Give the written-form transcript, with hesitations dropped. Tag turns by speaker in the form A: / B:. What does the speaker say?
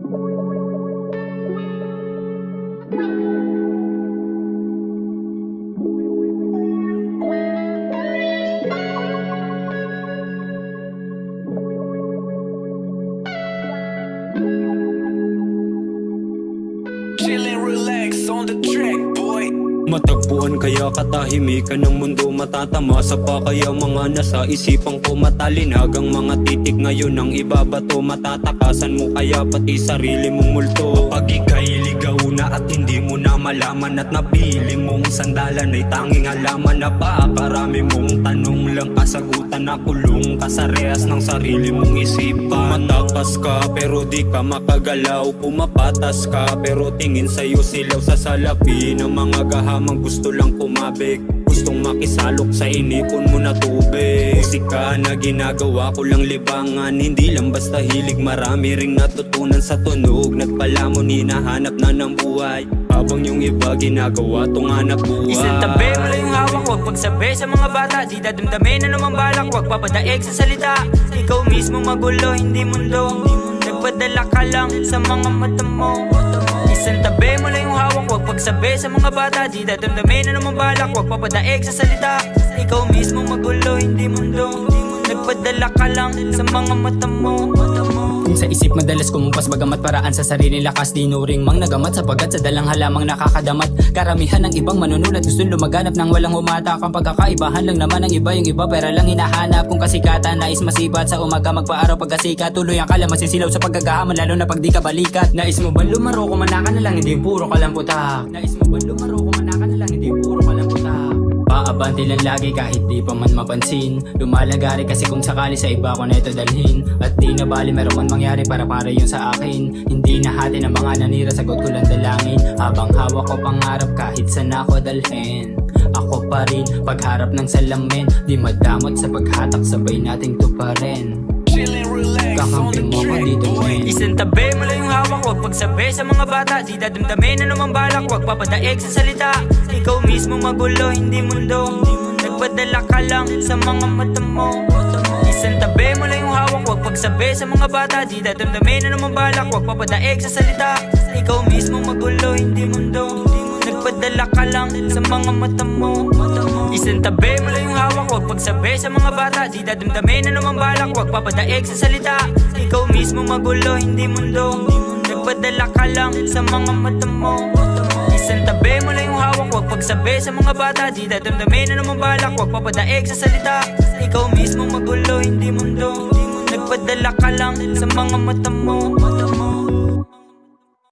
A: Chillin', relax on the track, boy.
B: Matagpuan kaya katahimikan ng mundo, matatamasa pa kaya mga nasa isipan ko, matalinagang mga titik ngayon ang ibabato, matatakasan mo kaya pati sarili mong multo. Kapag ika'y ligaw na at hindi mo na malaman at napili mong sandalan ay tanging halaman na paparami mong tanong lang kasagutan na kulong ka sa rehas ng sarili mong isipan. Matakas ka pero di ka makagalaw, pumapatas ka pero tingin sa'yo silaw sa salapi ng mga gahamang gusto lang kumabig, gustong makisalok sa inipon mo na tubig. Musika na ginagawa ko lang libangan, hindi lang basta hilig, marami ring natutunan sa tunog. Nagpalamon hinahanap na ng buhay, habang yung iba ginagawa tong hanap buhay.
C: Isang tabi, wala yung hawak, huwag pagsabi sa mga bata. Di dadamdamin na naman balak, huwag papadaig sa salita. Ikaw mismo magulo, hindi mundo. Nagpadala ka lang sa mga mata mo. Isang tabi, wala yung hawak, huwag pagsabi sa mga bata. Di dadamdamin na naman balak, huwag papadaig sa salita. Ikaw mismo magulo, hindi mundo. Nagpadala ka lang sa mga mata mo.
D: Kung sa isip madalas kumumpas bagamat paraan sa sarili lakas, dinuring mang nagamat sapagat sa dalang halamang nakakadamat. Karamihan ng ibang manunulat gusto lumaganap ng walang humatak. Ang pagkakaibahan lang naman ng iba, yung iba pera lang hinahanap. Kung kasikatan nais masipat sa umaga magpaaraw pagkasika, tuloy ang kala masisilaw sa paggagahaman lalo na pag di ka balikat. Nais mo ba lumaro, kumana ka na lang, hindi puro kalamputak. Nais mo ba lumaro, kumana ka na lang, hindi puro kalamputak. Paabante lang lagi kahit di pa man mapansin, lumalagari kasi kung sakali sa iba ko na ito dalhin. At di na bali meron man mangyari para yung sa akin. Hindi nahati ng mga nanira, sagot ko lang dalangin. Habang hawak ko pangarap kahit saan ako dalhin, ako pa rin pagharap ng salamin. Di madamot sa paghatak, sabay nating tuparin.
A: Chillin', relax on
D: Kakampi
A: the
D: mo ko
A: track,
D: dito
A: boy.
D: men.
C: Isang tabi, wala yung hawak, huwag pagsabi sa mga bata. Di dadamdamin na naman balak, huwag papadaig sa salita. Ikaw mismo magulo, hindi mundo. Nagpadala ka lang sa mga mata mo. Isang tabi, wala yung hawak, huwag pagsabi sa mga bata. Di dadamdamin na naman balak, huwag papadaig sa salita. Ikaw mismo magulo, hindi mundo. Nagpadala ka lang sa mga mata mo. Isang tabi, wala yung hawak, huwag pagsabi sa mga bata. Di dadamdamin na naman balak, huwag papadaig sa salita. Ikaw mismo magulo, hindi mundo. Nagpadala ka lang sa mga mata mo. Isang tabi, wala yung hawak, huwag pagsabi sa mga bata. Di dadamdamin na naman balak, huwag papadaig sa salita. Ikaw mismo magulo, hindi mundo. Nagpadala ka lang sa mga mata mo.